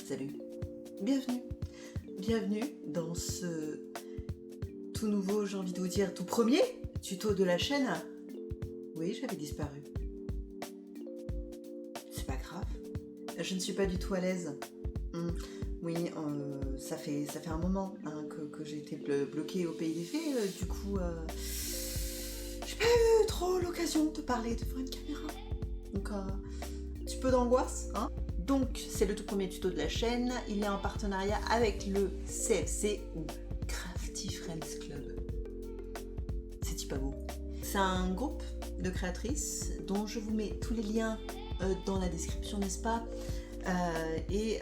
Salut, bienvenue dans ce tout nouveau, j'ai envie de vous dire, tout premier tuto de la chaîne. Oui, j'avais disparu. C'est pas grave, je ne suis pas du tout à l'aise. Oui, ça fait un moment que j'ai été bloquée au pays des fées, du coup, j'ai pas eu trop l'occasion de parler devant une caméra. Donc, un petit peu d'angoisse, hein. Donc, c'est le tout premier tuto de la chaîne. Il est en partenariat avec le CFC ou Crafty Friends Club. C'est pas beau. C'est un groupe de créatrices dont je vous mets tous les liens dans la description, n'est-ce pas ? Et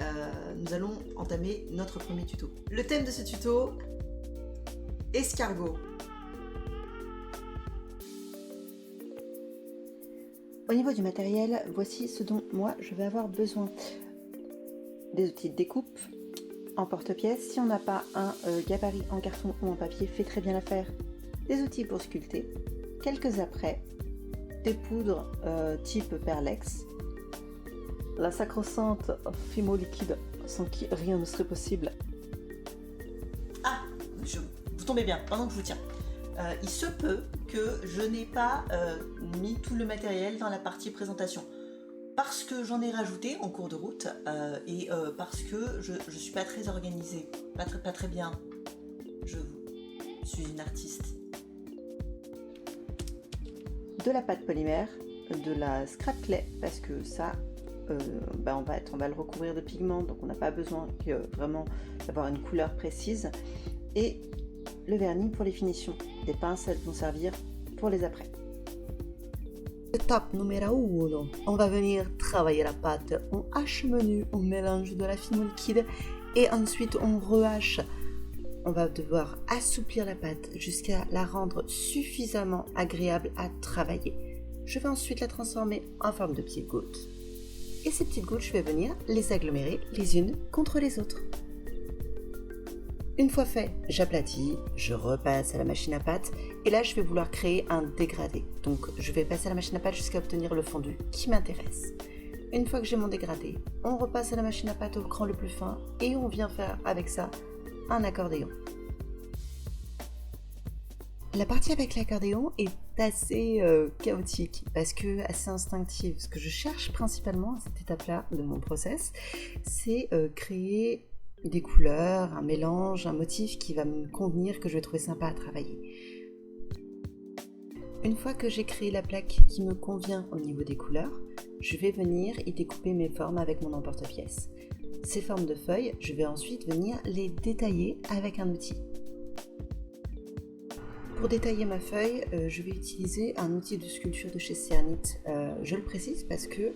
nous allons entamer notre premier tuto. Le thème de ce tuto, escargot. Au niveau du matériel, voici ce dont moi je vais avoir besoin. Des outils de découpe en porte-pièce. Si on n'a pas un gabarit en carton ou en papier, fait très bien l'affaire. Des outils pour sculpter, quelques apprêts, des poudres type Perlex, la sacro-sainte Fimo liquide sans qui rien ne serait possible. Ah, vous tombez bien, pendant que je vous tiens. Il se peut que je n'ai pas mis tout le matériel dans la partie présentation parce que j'en ai rajouté en cours de route et parce que je suis pas très organisée, pas très bien. Je suis une artiste. De la pâte polymère, de la scrap clay parce que ça on va le recouvrir de pigments, donc on n'a pas besoin vraiment d'avoir une couleur précise, et le vernis pour les finitions. Des pinces, elles vont servir pour les apprêts. Étape numéro 1, on va venir travailler la pâte. On hache menu, on mélange de la fimo liquide et ensuite on rehache. On va devoir assouplir la pâte jusqu'à la rendre suffisamment agréable à travailler. Je vais ensuite la transformer en forme de petites gouttes. Et ces petites gouttes, je vais venir les agglomérer les unes contre les autres. Une fois fait, j'aplatis, je repasse à la machine à pâte et là je vais vouloir créer un dégradé. Donc je vais passer à la machine à pâte jusqu'à obtenir le fondu qui m'intéresse. Une fois que j'ai mon dégradé, on repasse à la machine à pâte au cran le plus fin et on vient faire avec ça un accordéon. La partie avec l'accordéon est assez chaotique parce que assez instinctive. Ce que je cherche principalement à cette étape-là de mon process, c'est créer des couleurs, un mélange, un motif qui va me convenir, que je vais trouver sympa à travailler. Une fois que j'ai créé la plaque qui me convient au niveau des couleurs, je vais venir y découper mes formes avec mon emporte-pièce. Ces formes de feuilles, je vais ensuite venir les détailler avec un outil. Pour détailler ma feuille, je vais utiliser un outil de sculpture de chez Cernit. Je le précise parce que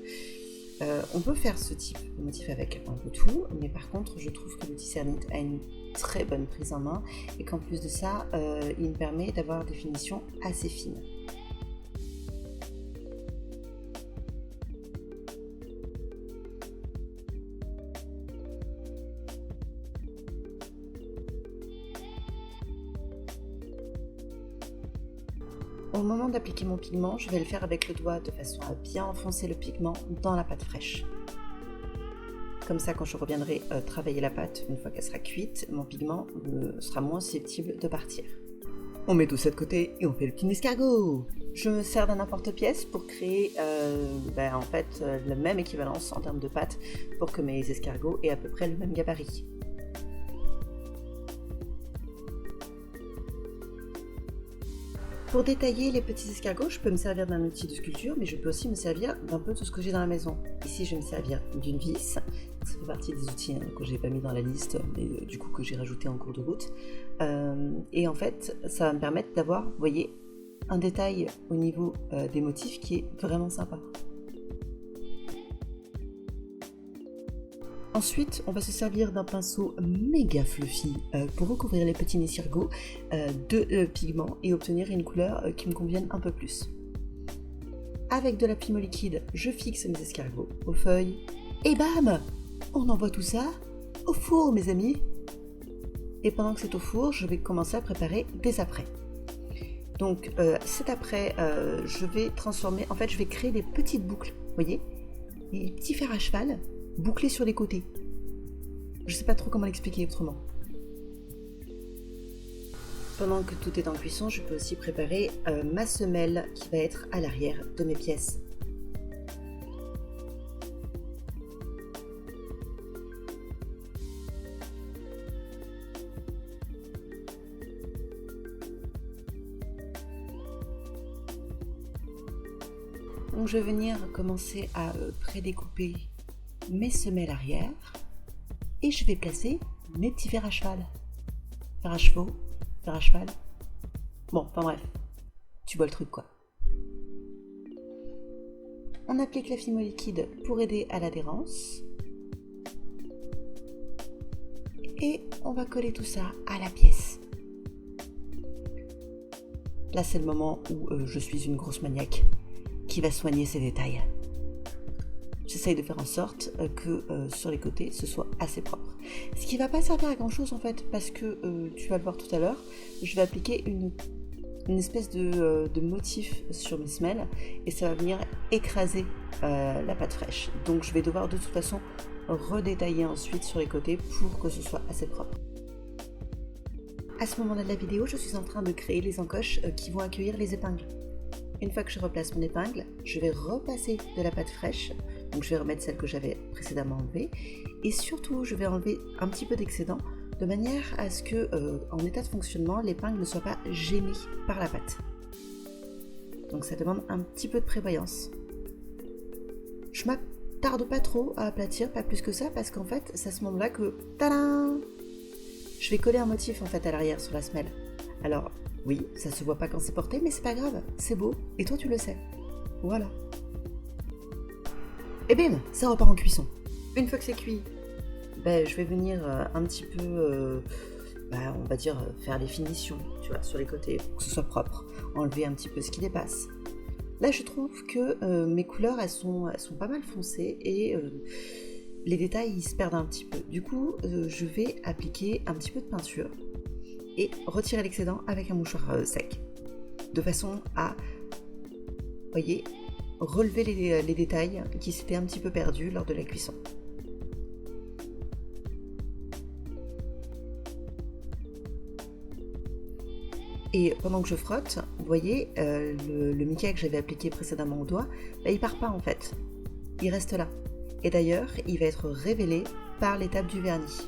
on peut faire ce type de motif avec un peu tout, mais par contre je trouve que l'outil Cernit a une très bonne prise en main et qu'en plus de ça, il me permet d'avoir des finitions assez fines. Au moment d'appliquer mon pigment, je vais le faire avec le doigt de façon à bien enfoncer le pigment dans la pâte fraîche. Comme ça, quand je reviendrai travailler la pâte, une fois qu'elle sera cuite, mon pigment sera moins susceptible de partir. On met tout ça de côté et on fait le petit escargot. Je me sers d'un emporte-pièce pour créer la même équivalence en termes de pâte pour que mes escargots aient à peu près le même gabarit. Pour détailler les petits escargots, je peux me servir d'un outil de sculpture, mais je peux aussi me servir d'un peu tout ce que j'ai dans la maison. Ici, je vais me servir d'une vis. Ça fait partie des outils que je n'ai pas mis dans la liste, mais du coup que j'ai rajouté en cours de route. Et en fait, ça va me permettre d'avoir, vous voyez, un détail au niveau des motifs qui est vraiment sympa. Ensuite, on va se servir d'un pinceau méga fluffy pour recouvrir les petits escargots de pigments et obtenir une couleur qui me convienne un peu plus. Avec de la fimo liquide, je fixe mes escargots aux feuilles et bam! On envoie tout ça au four, mes amis! Et pendant que c'est au four, je vais commencer à préparer des apprêts. Donc cet après, je vais transformer, en fait je vais créer des petites boucles, vous voyez, des petits fers à cheval bouclés sur les côtés. Je sais pas trop comment l'expliquer autrement. Pendant que tout est en cuisson, je peux aussi préparer ma semelle qui va être à l'arrière de mes pièces. Donc je vais venir commencer à prédécouper mes semelles arrière et je vais placer mes petits fers à cheval. Fers à chevaux, fers à cheval. Bon, enfin bref, tu vois le truc quoi. On applique la fimo liquide pour aider à l'adhérence. Et on va coller tout ça à la pièce. Là c'est le moment où je suis une grosse maniaque qui va soigner ces détails. J'essaye de faire en sorte que sur les côtés ce soit assez propre. Ce qui va pas servir à grand chose en fait, parce que tu vas le voir tout à l'heure, je vais appliquer une espèce de motif sur mes semelles et ça va venir écraser la pâte fraîche. Donc je vais devoir de toute façon redétailler ensuite sur les côtés pour que ce soit assez propre. À ce moment-là de la vidéo, je suis en train de créer les encoches qui vont accueillir les épingles. Une fois que je replace mon épingle, je vais repasser de la pâte fraîche, donc je vais remettre celle que j'avais précédemment enlevée, et surtout je vais enlever un petit peu d'excédent, de manière à ce que, en état de fonctionnement, l'épingle ne soit pas gênée par la pâte. Donc ça demande un petit peu de prévoyance. Je m'attarde pas trop à aplatir, pas plus que ça, parce qu'en fait, c'est à ce moment-là que, tadam, je vais coller un motif en fait à l'arrière sur la semelle. Alors, oui, ça se voit pas quand c'est porté, mais c'est pas grave, c'est beau, et toi tu le sais. Voilà. Et bim, ça repart en cuisson. Une fois que c'est cuit, je vais venir un petit peu, on va dire, faire les finitions, tu vois, sur les côtés, pour que ce soit propre, enlever un petit peu ce qui dépasse. Là, je trouve que mes couleurs, elles sont pas mal foncées, et les détails, ils se perdent un petit peu. Du coup, je vais appliquer un petit peu de peinture, et retirer l'excédent avec un mouchoir sec, de façon à, voyez, relever les détails qui s'étaient un petit peu perdus lors de la cuisson. Et pendant que je frotte, vous voyez, le mica que j'avais appliqué précédemment au doigt, il part pas en fait, il reste là. Et d'ailleurs, il va être révélé par l'étape du vernis.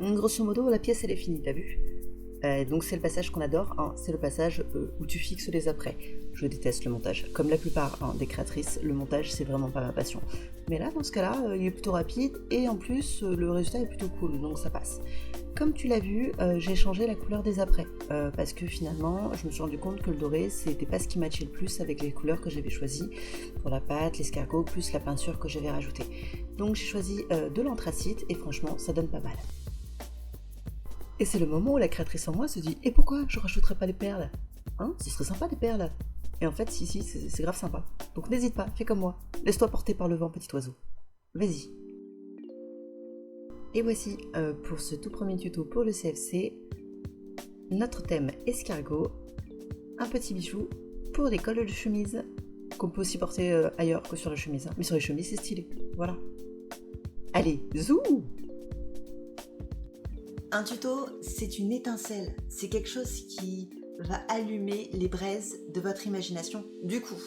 Grosso modo, la pièce elle est finie, t'as vu? Donc c'est le passage qu'on adore, hein, c'est le passage où tu fixes les après. Je déteste le montage. Comme la plupart des créatrices, le montage c'est vraiment pas ma passion. Mais là, dans ce cas-là, il est plutôt rapide et en plus le résultat est plutôt cool, donc ça passe. Comme tu l'as vu, j'ai changé la couleur des après, parce que finalement, je me suis rendu compte que le doré, c'était pas ce qui matchait le plus avec les couleurs que j'avais choisies pour la pâte, l'escargot, plus la peinture que j'avais rajoutée. Donc j'ai choisi de l'anthracite et franchement, ça donne pas mal. Et c'est le moment où la créatrice en moi se dit « Et pourquoi je rajouterais pas des perles ? Hein, ce serait sympa des perles !» Et en fait, si, c'est grave sympa. Donc n'hésite pas, fais comme moi. Laisse-toi porter par le vent, petit oiseau. Vas-y. Et voici, pour ce tout premier tuto pour le CFC, notre thème escargot, un petit bijou pour des cols de chemise, qu'on peut aussi porter ailleurs que sur la chemise. Hein. Mais sur les chemises, c'est stylé. Voilà. Allez, zou! Un tuto, c'est une étincelle, c'est quelque chose qui va allumer les braises de votre imagination. Du coup,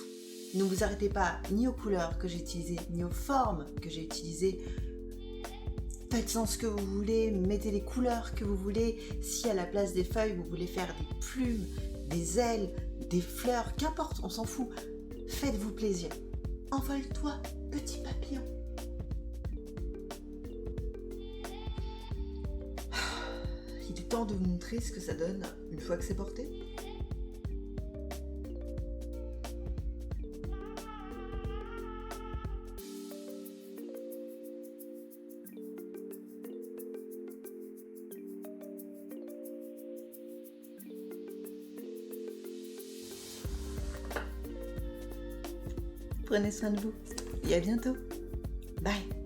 ne vous arrêtez pas ni aux couleurs que j'ai utilisées, ni aux formes que j'ai utilisées. Faites-en ce que vous voulez, mettez les couleurs que vous voulez. Si à la place des feuilles, vous voulez faire des plumes, des ailes, des fleurs, qu'importe, on s'en fout. Faites-vous plaisir. Envole-toi, petit papillon. Il est temps de vous montrer ce que ça donne une fois que c'est porté. Prenez soin de vous et à bientôt. Bye.